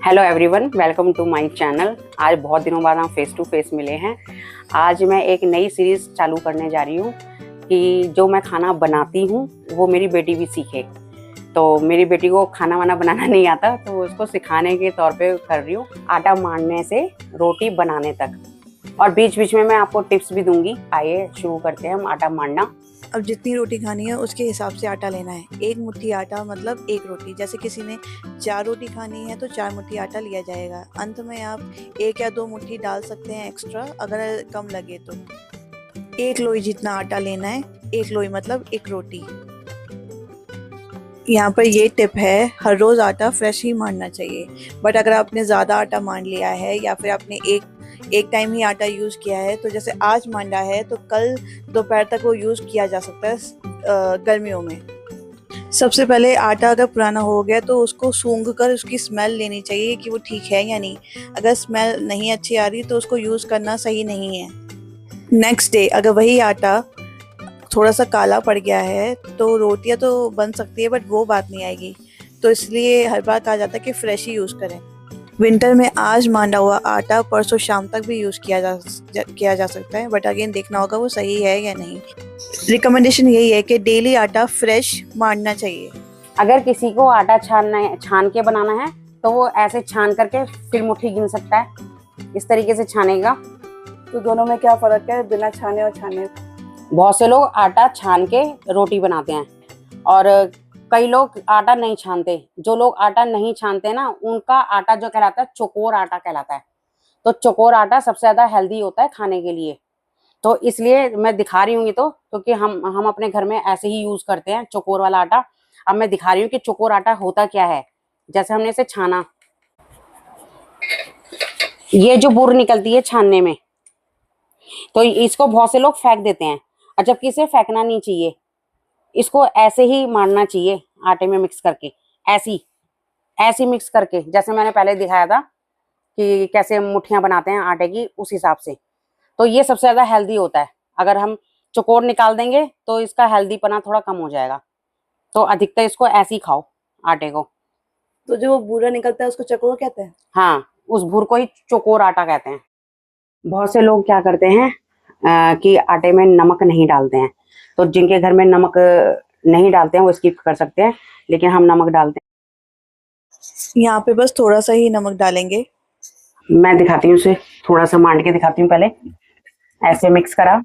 Hello everyone, welcome to my channel. आज बहुत दिनों बाद हम फेस टू फेस मिले हैं। आज मैं एक नई सीरीज़ चालू करने जा रही हूँ कि जो मैं खाना बनाती हूँ वो मेरी बेटी भी सीखे। तो मेरी बेटी को खाना वाना बनाना नहीं आता, तो उसको सिखाने के तौर पे कर रही हूँ, आटा मांडने से रोटी बनाने तक। और बीच बीच में मैं आपको टिप्स भी दूंगी। आइए शुरू करते हैं हम आटा मांडना। अब जितनी रोटी खानी है उसके हिसाब से आटा लेना है। एक मुट्ठी आटा मतलब एक रोटी। जैसे किसी ने 4 रोटी खानी है तो 4 मुट्ठी आटा लिया जाएगा। अंत में आप 1 या 2 मुट्ठी डाल सकते हैं एक्स्ट्रा, अगर कम लगे तो। 1 लोई जितना आटा लेना है। 1 लोई मतलब 1 रोटी। यहाँ पर ये टिप है, हर रोज़ आटा फ्रेश ही मांडना चाहिए। बट अगर आपने ज़्यादा आटा मांड लिया है या फिर आपने एक टाइम ही आटा यूज़ किया है, तो जैसे आज मांडा है तो कल दोपहर तक वो यूज़ किया जा सकता है गर्मियों में। सबसे पहले आटा अगर पुराना हो गया तो उसको सूंघ कर उसकी स्मेल लेनी चाहिए कि वो ठीक है या नहीं। अगर स्मेल नहीं अच्छी आ रही तो उसको यूज़ करना सही नहीं है। नेक्स्ट डे अगर वही आटा थोड़ा सा काला पड़ गया है तो रोटियां तो बन सकती है, बट वो बात नहीं आएगी। तो इसलिए हर बार कहा जाता है कि फ्रेश ही यूज़ करें। विंटर में आज मांडा हुआ आटा परसों शाम तक भी यूज़ किया जा सकता है, बट अगेन देखना होगा वो सही है या नहीं। रिकमेंडेशन यही है कि डेली आटा फ्रेश मांडना चाहिए। अगर किसी को आटा छान के बनाना है तो वो ऐसे छान करके फिर मुट्ठी गिन सकता है, इस तरीके से छानेगा। तो दोनों में क्या फ़र्क है, बिना छाने और छाने? बहुत से लोग आटा छान के रोटी बनाते हैं और कई लोग आटा नहीं छानते। जो लोग आटा नहीं छानते ना, उनका आटा जो कहलाता है चौकोर आटा कहलाता है। तो चौकोर आटा सबसे ज़्यादा हेल्दी होता है खाने के लिए। तो इसलिए मैं दिखा रही हूँ ये तो, क्योंकि हम अपने घर में ऐसे ही यूज़ करते हैं चौकोर वाला आटा। अब मैं दिखा रही हूँ कि चौकोर आटा होता क्या है। जैसे हमने इसे छाना, ये जो बुर निकलती है छानने में, तो इसको बहुत से लोग फेंक देते हैं, और जबकि इसे फेंकना नहीं चाहिए। इसको ऐसे ही मारना चाहिए आटे में मिक्स करके, ऐसी मिक्स करके, जैसे मैंने पहले दिखाया था कि कैसे मुट्ठियां बनाते हैं आटे की, उस हिसाब से। तो ये सबसे ज्यादा हेल्दी होता है। अगर हम चौकोर निकाल देंगे तो इसका हेल्दीपना थोड़ा कम हो जाएगा। तो अधिकतर इसको ऐसे ही खाओ आटे को। तो जो भूरा निकलता है उसको चकोर कहते हैं? हाँ, उस भूर को ही चौकोर आटा कहते हैं। बहुत से लोग क्या करते हैं कि आटे में नमक नहीं डालते हैं। तो जिनके घर में नमक नहीं डालते हैं वो स्किप कर सकते हैं, लेकिन हम नमक डालते हैं। यहाँ पे बस थोड़ा सा ही नमक डालेंगे। मैं दिखाती हूँ, उसे थोड़ा सा मांड के दिखाती हूँ। पहले ऐसे मिक्स करा,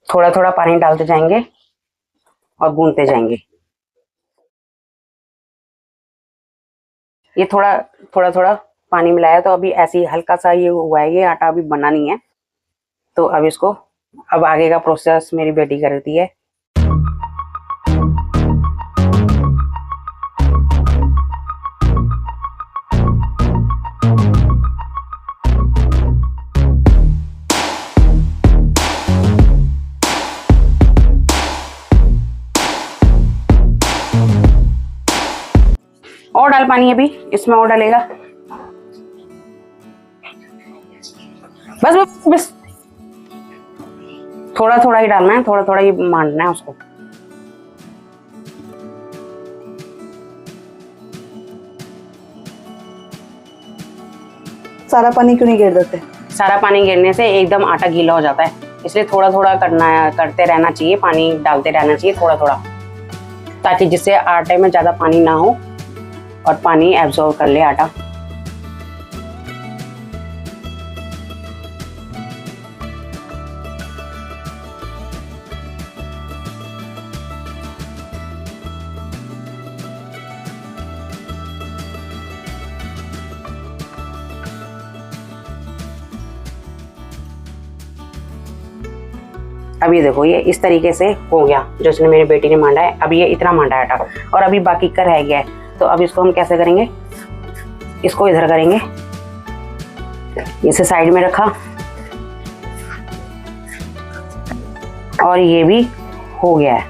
थोड़ा थोड़ा पानी डालते जाएंगे और गूंथते जाएंगे। ये थोड़ा पानी मिलाया, तो अभी ऐसे ही हल्का सा ये हुआ है, ये आटा अभी बना नहीं है। तो अब आगे का प्रोसेस मेरी बेटी करती है। और डाल पानी, अभी इसमें और डालेगा। बस थोड़ा थोड़ा ही डालना है, थोड़ा थोड़ा ही मांडना है उसको। सारा पानी क्यों नहीं गिर देते? सारा पानी गिरने से एकदम आटा गीला हो जाता है, इसलिए थोड़ा थोड़ा करते रहना चाहिए, पानी डालते रहना चाहिए थोड़ा थोड़ा, ताकि जिससे आटे में ज्यादा पानी ना हो और पानी एब्जॉर्ब कर ले आटा। अभी देखो ये इस तरीके से हो गया, जो इसने मेरी बेटी ने मांडा है। अभी ये इतना मांडा है आटा, और अभी बाकी का रह गया है। तो अब इसको हम कैसे करेंगे, इसको इधर करेंगे, इसे साइड में रखा, और ये भी हो गया है।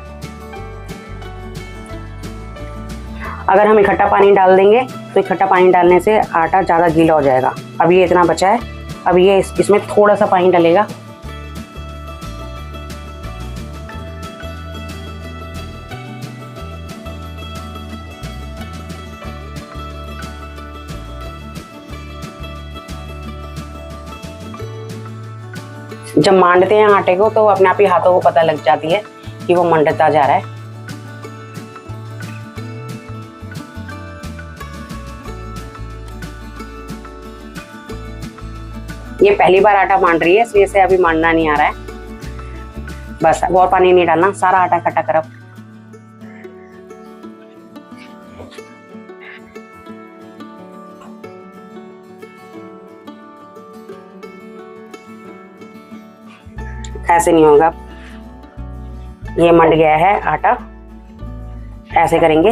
अगर हम इकट्ठा पानी डाल देंगे तो इकट्ठा पानी डालने से आटा ज़्यादा गीला हो जाएगा। अब ये इतना बचा है, अब ये इसमें थोड़ा सा पानी डालेगा, जब मांडते हैं आटे को तो अपने आप ही हाथों को पता लग जाती है कि वो मंडता जा रहा है। ये पहली बार आटा मांड रही है, इसलिए इसे अभी मांडना नहीं आ रहा है। बस और पानी नहीं डालना, सारा आटा इकट्ठा करो। ऐसे नहीं होगा, ये मंड गया है आटा, ऐसे करेंगे।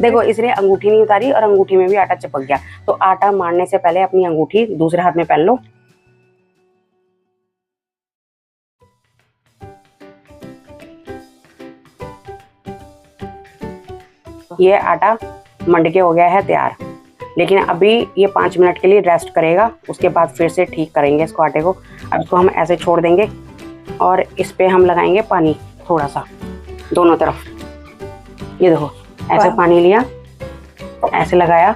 देखो इसलिए अंगूठी नहीं उतारी और अंगूठी में भी आटा चिपक गया। तो आटा मारने से पहले अपनी अंगूठी दूसरे हाथ में पहन लो। ये आटा मंड के हो गया है तैयार, लेकिन अभी ये 5 मिनट के लिए रेस्ट करेगा, उसके बाद फिर से ठीक करेंगे इसको आटे को। अब इसको हम ऐसे छोड़ देंगे और इस पे हम लगाएंगे पानी थोड़ा सा दोनों तरफ। ये देखो ऐसे पानी लिया, ऐसे लगाया।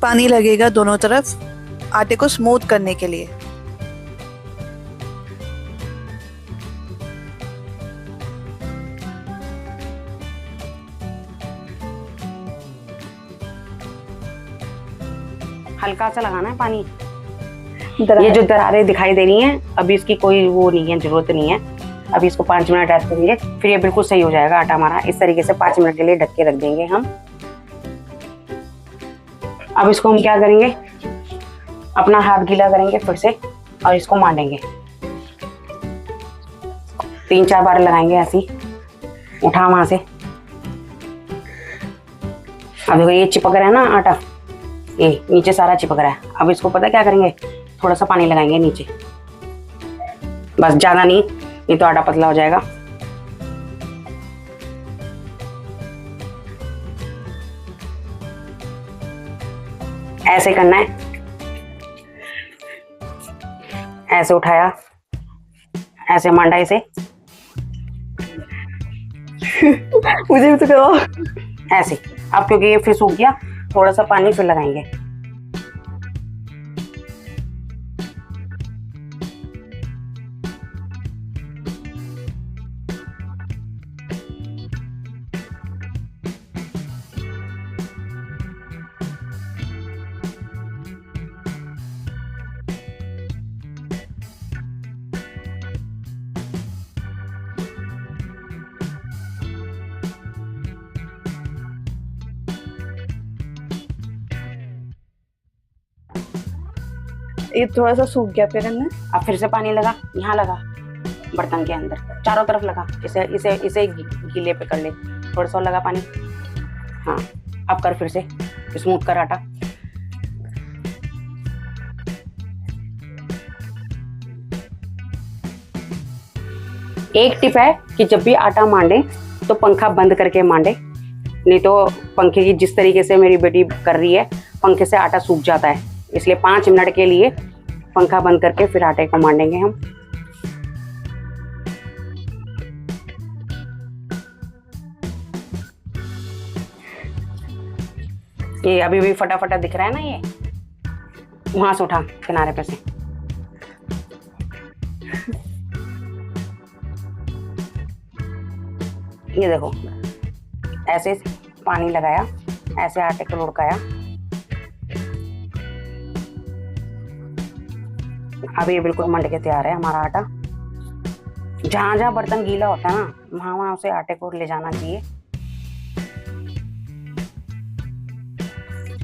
पानी लगेगा दोनों तरफ आटे को स्मूथ करने के लिए। हल्का सा लगाना है पानी। ये जो दरारें दिखाई दे रही हैं, अभी इसकी कोई वो नहीं है, जरूरत नहीं है। अभी इसको 5 मिनट रेस्ट करेंगे, फिर ये बिल्कुल सही हो जाएगा आटा हमारा। इस तरीके से 5 मिनट के लिए ढक के रख देंगे हम। अब इसको हम क्या करेंगे, अपना हाथ गीला करेंगे फिर से और इसको मांडेंगे। 3-4 बार लगाएंगे ऐसे ही, उठा वहां से। अब देखो ये चिपक रहा है ना आटा, ये नीचे सारा चिपक रहा है। अब इसको पता क्या करेंगे, थोड़ा सा पानी लगाएंगे नीचे, बस ज्यादा नहीं, नहीं तो आटा पतला हो जाएगा। ऐसे करना है, ऐसे उठाया, ऐसे मांडा इसे। मुझे भी तो करो ऐसे। अब क्योंकि ये फिर सूख गया, थोड़ा सा पानी फिर लगाएंगे। ये थोड़ा सा सूख गया, फिर हमने अब फिर से पानी लगा, यहाँ लगा बर्तन के अंदर, चारों तरफ लगा। इसे इसे इसे गीले पे कर ले, थोड़ा सा लगा पानी। हाँ अब कर फिर से स्मूथ कर आटा। एक टिप है कि जब भी आटा मांडे तो पंखा बंद करके मांडे, नहीं तो पंखे की जिस तरीके से मेरी बेटी कर रही है, पंखे से आटा सूख जाता है। इसलिए 5 मिनट के लिए पंखा बंद करके फिर आटे को मांडेंगे हम। ये अभी भी फटाफटा दिख रहा है ना, ये वहां से उठा किनारे पे से। ये देखो ऐसे पानी लगाया, ऐसे आटे को लुढ़काया। अब ये बिल्कुल मंड के तैयार है हमारा आटा। जहां जहां बर्तन गीला होता है ना, वहां वहां उसे आटे को ले जाना चाहिए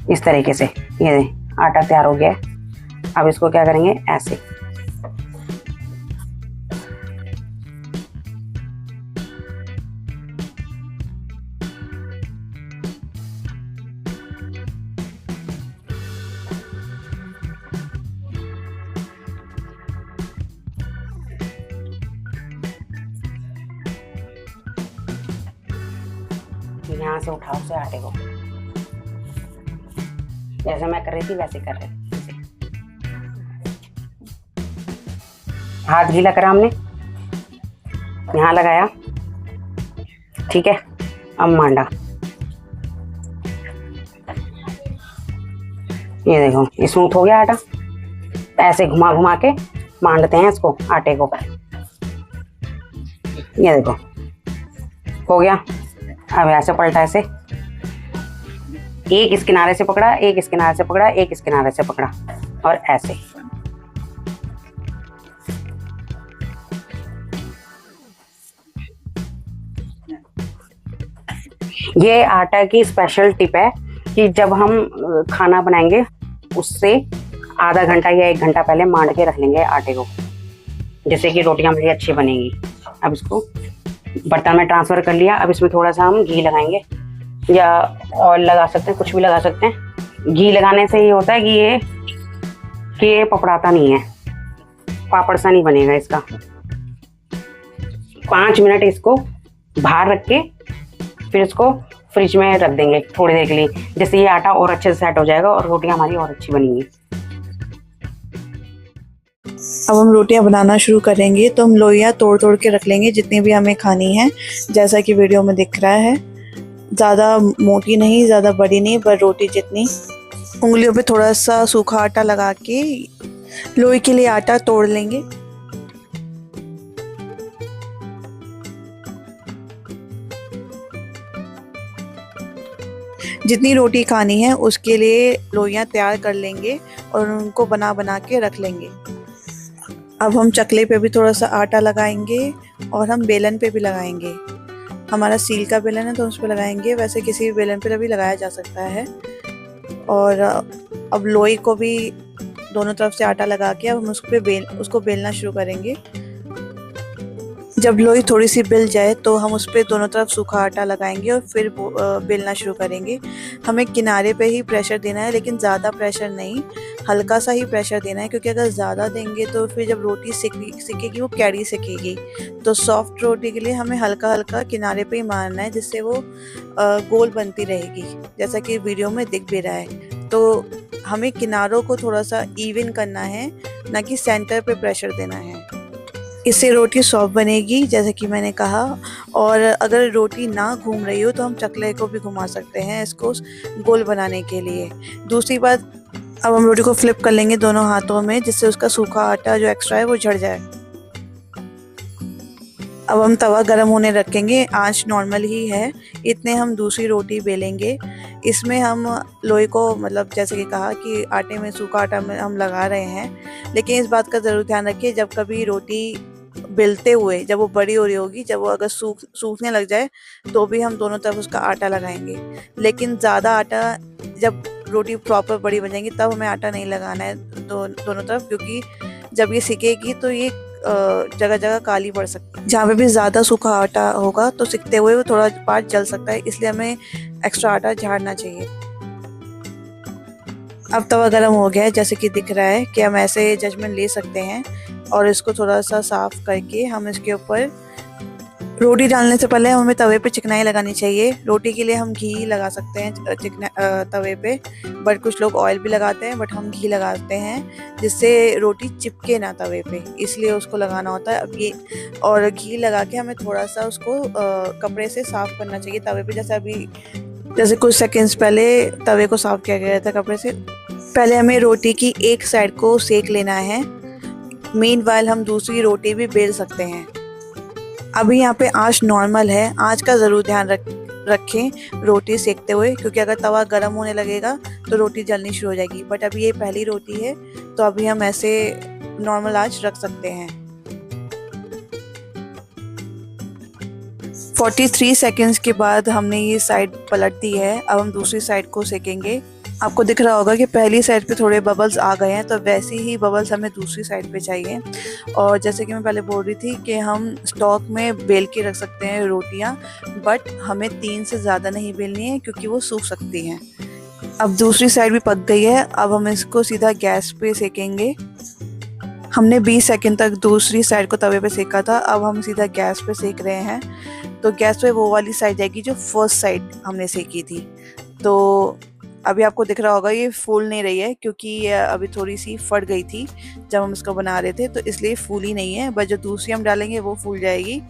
इस तरीके से। ये आटा तैयार हो गया है। अब इसको क्या करेंगे, ऐसे यहाँ से उठाओ उसे आटे को, जैसे मैं कर रही थी वैसे कर रहे। हाथ गीला करा हमने, यहाँ लगाया, ठीक है। अब मांडा, ये देखो स्मूथ हो गया आटा। ऐसे घुमा घुमा के मांडते हैं इसको आटे को। ये देखो हो गया। अब ऐसे पलटा, ऐसे एक इस किनारे से पकड़ा, एक इस किनारे से पकड़ा, एक इस किनारे से पकड़ा और ऐसे। ये आटा की स्पेशल टिप है कि जब हम खाना बनाएंगे उससे आधा घंटा या 1 घंटा पहले मांड के रख लेंगे आटे को, जिससे कि रोटियां हमारी अच्छी बनेंगी। अब इसको बर्तन में ट्रांसफ़र कर लिया। अब इसमें थोड़ा सा हम घी लगाएंगे या ऑयल लगा सकते हैं, कुछ भी लगा सकते हैं। घी लगाने से ये होता है कि ये पपड़ाता नहीं है, पापड़ सा नहीं बनेगा इसका। 5 मिनट इसको बाहर रख के फिर इसको फ्रिज में रख देंगे थोड़ी देर के लिए, जिससे ये आटा और अच्छे से सेट हो जाएगा और रोटियां हमारी और अच्छी बनेंगी। अब हम रोटियां बनाना शुरू करेंगे तो हम लोइयां तोड़ तोड़ के रख लेंगे जितनी भी हमें खानी है, जैसा कि वीडियो में दिख रहा है। ज़्यादा मोटी नहीं, ज़्यादा बड़ी नहीं, पर रोटी जितनी। उंगलियों पे थोड़ा सा सूखा आटा लगा के लोई के लिए आटा तोड़ लेंगे। जितनी रोटी खानी है उसके लिए लोइयां तैयार कर लेंगे और उनको बना बना के रख लेंगे। अब हम चकले पे भी थोड़ा सा आटा लगाएंगे और हम बेलन पे भी लगाएंगे। हमारा स्टील का बेलन है तो उस पर लगाएंगे, वैसे किसी भी बेलन पे भी लगाया जा सकता है। और अब लोई को भी दोनों तरफ से आटा लगा के अब हम उसको बेलना शुरू करेंगे। जब लोई थोड़ी सी बिल जाए तो हम उस पर दोनों तरफ सूखा आटा लगाएंगे और फिर बेलना शुरू करेंगे। हमें किनारे पे ही प्रेशर देना है, लेकिन ज़्यादा प्रेशर नहीं, हल्का सा ही प्रेशर देना है, क्योंकि अगर ज़्यादा देंगे तो फिर जब रोटी सिकेगी वो कैड़ी सिकेगी। तो सॉफ्ट रोटी के लिए हमें हल्का हल्का किनारे पे ही मारना है, जिससे वो गोल बनती रहेगी, जैसा कि वीडियो में दिख भी रहा है। तो हमें किनारों को थोड़ा सा इवन करना है, ना कि सेंटर पे प्रेशर देना है। इससे रोटी सॉफ्ट बनेगी, जैसे कि मैंने कहा। और अगर रोटी ना घूम रही हो तो हम चकले को भी घुमा सकते हैं इसको गोल बनाने के लिए। दूसरी बात, अब हम रोटी को फ्लिप कर लेंगे दोनों हाथों में, जिससे उसका सूखा आटा जो एक्स्ट्रा है वो झड़ जाए। अब हम तवा गरम होने रखेंगे, आंच नॉर्मल ही है। इतने हम दूसरी रोटी बेलेंगे। इसमें हम लोई को, मतलब जैसे कि कहा कि आटे में सूखा आटा में हम लगा रहे हैं, लेकिन इस बात का ज़रूर ध्यान रखिए, जब कभी रोटी बेलते हुए जब वो बड़ी हो रही होगी, जब वो अगर सूखने लग जाए तो भी हम दोनों तरफ उसका आटा लगाएंगे। लेकिन ज़्यादा आटा, जब रोटी प्रॉपर बड़ी बन जाएंगी तब हमें आटा नहीं लगाना है दोनों तरफ, क्योंकि जब ये सिकेगी तो ये जगह जगह काली पड़ सकती है। जहाँ पे भी ज़्यादा सूखा आटा होगा तो सिकते हुए वो थोड़ा पार्ट जल सकता है, इसलिए हमें एक्स्ट्रा आटा झाड़ना चाहिए। अब तवा गरम हो गया है, जैसे कि दिख रहा है कि हम ऐसे जजमेंट ले सकते हैं। और इसको थोड़ा सा साफ करके हम इसके ऊपर, रोटी डालने से पहले हमें तवे पे चिकनाई लगानी चाहिए। रोटी के लिए हम घी लगा सकते हैं तवे पे, बट कुछ लोग ऑयल भी लगाते हैं, बट हम घी लगाते हैं जिससे रोटी चिपके ना तवे पे, इसलिए उसको लगाना होता है। अब ये, और घी लगा के हमें थोड़ा सा उसको कपड़े से साफ करना चाहिए तवे पे, जैसे कुछ सेकंड्स पहले तवे को साफ किया गया था कपड़े से। पहले हमें रोटी की एक साइड को सेक लेना है, मीनवाइल हम दूसरी रोटी भी बेल सकते हैं। अभी यहाँ पे आंच नॉर्मल है, आंच का ज़रूर ध्यान रखें रोटी सेकते हुए, क्योंकि अगर तवा गर्म होने लगेगा तो रोटी जलनी शुरू हो जाएगी। बट अभी ये पहली रोटी है तो अभी हम ऐसे नॉर्मल आंच रख सकते हैं। 43 सेकंड्स के बाद हमने ये साइड पलट दी है। अब हम दूसरी साइड को सेकेंगे। आपको दिख रहा होगा कि पहली साइड पे थोड़े बबल्स आ गए हैं, तो वैसे ही बबल्स हमें दूसरी साइड पे चाहिए। और जैसे कि मैं पहले बोल रही थी कि हम स्टॉक में बेल के रख सकते हैं रोटियां, बट हमें 3 से ज़्यादा नहीं बेलनी है, क्योंकि वो सूख सकती हैं। अब दूसरी साइड भी पक गई है, अब हम इसको सीधा गैस पे सेकेंगे। हमने 20 सेकंड तक दूसरी साइड को तवे पे सेका था, अब हम सीधा गैस पे सेक रहे हैं। तो गैस पे वो वाली साइड जाएगी जो फर्स्ट साइड हमने सेकी थी। तो अभी आपको दिख रहा होगा ये फूल नहीं रही है, क्योंकि ये अभी थोड़ी सी फट गई थी जब हम इसको बना रहे थे, तो इसलिए फूल ही नहीं है। बट जो दूसरी हम डालेंगे वो फूल जाएगी।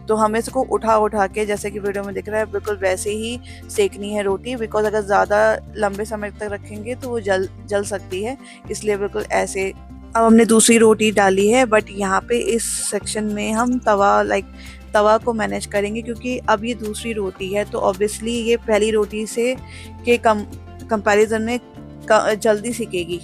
तो हमें इसको उठा उठा के, जैसे कि वीडियो में दिख रहा है, बिल्कुल वैसे ही सेकनी है रोटी। बिकॉज अगर ज़्यादा लंबे समय तक रखेंगे तो वो जल सकती है, इसलिए बिल्कुल ऐसे। अब हमने दूसरी रोटी डाली है, बट यहाँ पे इस सेक्शन में हम तवा को मैनेज करेंगे, क्योंकि अब ये दूसरी रोटी है तो ऑब्वियसली ये पहली रोटी से के कंपैरिजन में जल्दी सिकेगी।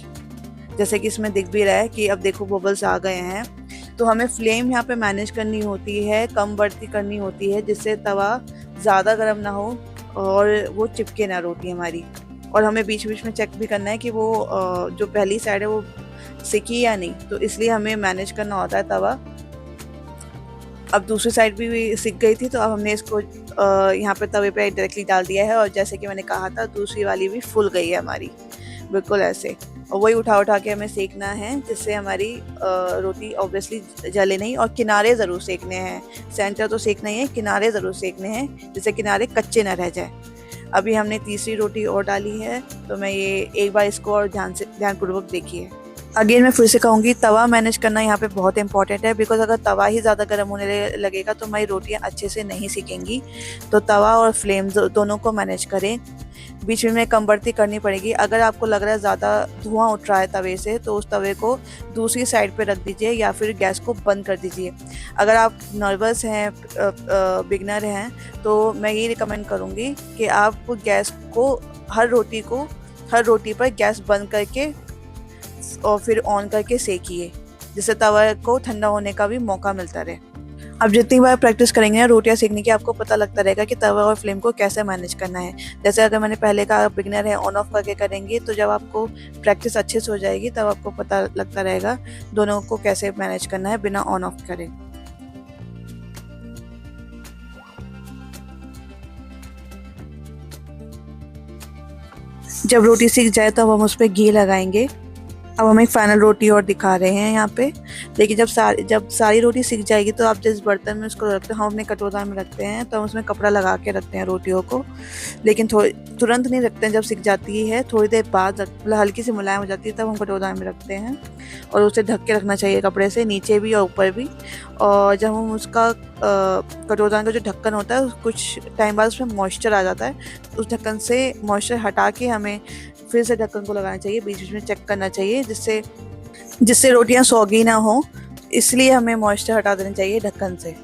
जैसे कि इसमें दिख भी रहा है कि अब देखो बबल्स आ गए हैं। तो हमें फ्लेम यहाँ पे मैनेज करनी होती है, कम बढ़ती करनी होती है, जिससे तवा ज़्यादा गर्म ना हो और वो चिपके ना रोटी हमारी। और हमें बीच बीच में चेक भी करना है कि वो जो पहली साइड है वो सिकी या नहीं, तो इसलिए हमें मैनेज करना होता है तवा। अब दूसरी साइड भी सिक गई थी, तो अब हमने इसको यहाँ पे तवे पे डायरेक्टली डाल दिया है। और जैसे कि मैंने कहा था, दूसरी वाली भी फुल गई है हमारी, बिल्कुल ऐसे। और वही उठा उठा के हमें सेकना है, जिससे हमारी रोटी ऑब्वियसली जले नहीं। और किनारे ज़रूर सेकने हैं, सेंटर तो सेकना ही है, किनारे ज़रूर सेकने हैं, जिससे किनारे कच्चे ना रह जाए। अभी हमने तीसरी रोटी और डाली है, तो मैं ये एक बार इसको और ध्यानपूर्वक देखिए। अगेन मैं फिर से कहूँगी, तवा मैनेज करना यहाँ पे बहुत इंपॉर्टेंट है। बिकॉज अगर तवा ही ज़्यादा गर्म होने लगेगा तो हमारी रोटियाँ अच्छे से नहीं सिकेंगी। तो तवा और फ्लेम दोनों को मैनेज करें। बीच में कम बढ़ती करनी पड़ेगी। अगर आपको लग रहा है ज़्यादा धुआं उठ रहा है तवे से, तो उस तवे को दूसरी साइड पे रख दीजिए या फिर गैस को बंद कर दीजिए। अगर आप नर्वस हैं, बिगनर हैं, तो मैं ये रिकमेंड करूँगी कि आप गैस को हर रोटी पर गैस बंद करके और फिर ऑन करके सेकिए, जिससे तवा को ठंडा होने का भी मौका मिलता रहे। अब जितनी बार प्रैक्टिस करेंगे ना रोटियां सेकने की, आपको पता लगता रहेगा कि तवा और फ्लेम को कैसे मैनेज करना है। जैसे अगर मैंने पहले कहा, बिगनर है, ऑन ऑफ करके करेंगे, तो जब आपको प्रैक्टिस अच्छे से हो जाएगी तब आपको पता लगता रहेगा दोनों को कैसे मैनेज करना है बिना ऑन ऑफ करे। जब रोटी सीख जाए तो अब हम उस पर घी लगाएंगे। अब हम एक फाइनल रोटी और दिखा रहे हैं यहाँ पे। लेकिन जब सारी रोटी सिक जाएगी तो आप जिस बर्तन में उसको रखते हैं, हम अपने कटोरा में रखते हैं, तो हम उसमें कपड़ा लगा के रखते हैं रोटियों को। लेकिन तुरंत नहीं रखते हैं। जब सिक जाती है थोड़ी देर बाद, मतलब हल्की सी मुलायम हो जाती है, तब हम कटोरा में रखते हैं। और उसे ढक के रखना चाहिए कपड़े से, नीचे भी और ऊपर भी। और जब हम उसका कटोरा का जो ढक्कन होता है, कुछ टाइम बाद उसमें मॉइस्चर आ जाता है, उस ढक्कन से मॉइस्चर हटा के हमें फिर से ढक्कन को लगाना चाहिए। बीच बीच में चेक करना चाहिए, जिससे रोटियां सौगी ना हो। इसलिए हमें मॉइस्चर हटा देना चाहिए ढक्कन से।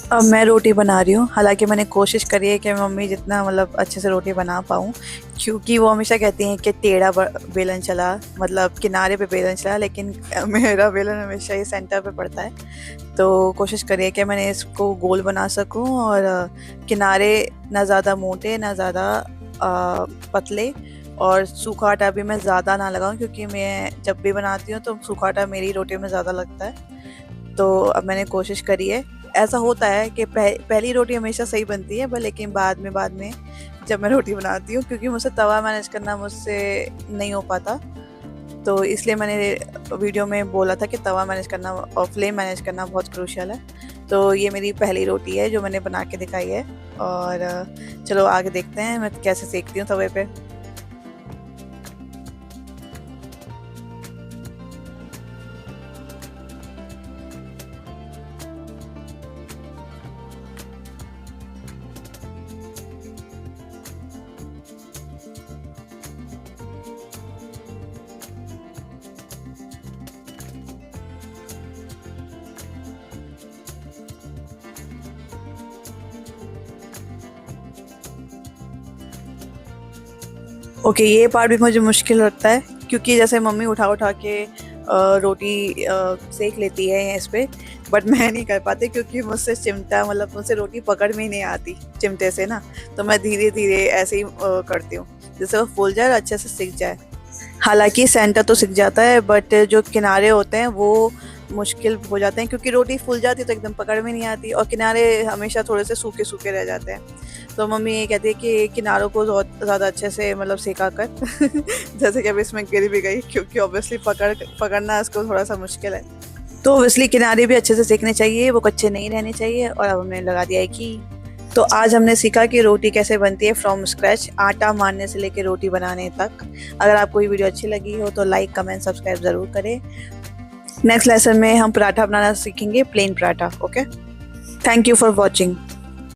अब मैं रोटी बना रही हूँ। हालांकि मैंने कोशिश करी है कि मम्मी जितना मतलब अच्छे से रोटी बना पाऊँ, क्योंकि वो हमेशा कहती हैं कि टेढ़ा बेलन चला, मतलब किनारे पे बेलन चला, लेकिन मेरा बेलन हमेशा ही सेंटर पे पड़ता है। तो कोशिश करी है कि मैंने इसको गोल बना सकूँ और किनारे ना ज़्यादा मोटे ना ज़्यादा पतले, और सूखा आटा भी मैं ज़्यादा ना लगाऊँ, क्योंकि मैं जब भी बनाती हूँ तो सूखा आटा मेरी रोटी में ज़्यादा लगता है। तो अब मैंने कोशिश करी है। ऐसा होता है कि पहली रोटी हमेशा सही बनती है, पर लेकिन बाद में जब मैं रोटी बनाती हूँ, क्योंकि मुझसे तवा मैनेज करना मुझसे नहीं हो पाता, तो इसलिए मैंने वीडियो में बोला था कि तवा मैनेज करना और फ्लेम मैनेज करना बहुत क्रूशियल है। तो ये मेरी पहली रोटी है जो मैंने बना के दिखाई है। और चलो आगे देखते हैं मैं कैसे सेकती हूँ तवे पे। ओके, ये पार्ट भी मुझे मुश्किल लगता है, क्योंकि जैसे मम्मी उठा के रोटी सेक लेती है इस पे, बट मैं नहीं कर पाती क्योंकि मुझसे चिमटा मतलब मुझसे रोटी पकड़ में ही नहीं आती चिमटे से ना, तो मैं धीरे धीरे ऐसे ही करती हूँ जिससे वो फूल जाए और अच्छे से सिक जाए। हालांकि सेंटर तो सिक जाता है बट जो किनारे होते हैं वो मुश्किल हो जाते हैं क्योंकि रोटी फूल जाती है तो एकदम पकड़ में नहीं आती और किनारे हमेशा थोड़े से सूखे सूखे रह जाते हैं। तो मम्मी ये कहती है कि किनारों को ज़्यादा अच्छे से मतलब सेका कर जैसे कि अब इसमें गिर भी गई क्योंकि ऑब्वियसली पकड़ना इसको थोड़ा सा मुश्किल है। तो ऑब्वियसली किनारे भी अच्छे से सेकने चाहिए, वो कच्चे नहीं रहने चाहिए। और अब हमने लगा दिया है कि तो आज हमने सीखा कि रोटी कैसे बनती है फ्रॉम स्क्रैच, आटा मारने से लेके रोटी बनाने तक। अगर आपको ये वीडियो अच्छी लगी हो तो लाइक कमेंट सब्सक्राइब ज़रूर करें। नेक्स्ट लेसन में हम पराठा बनाना सीखेंगे, plain paratha. Okay, thank you for watching.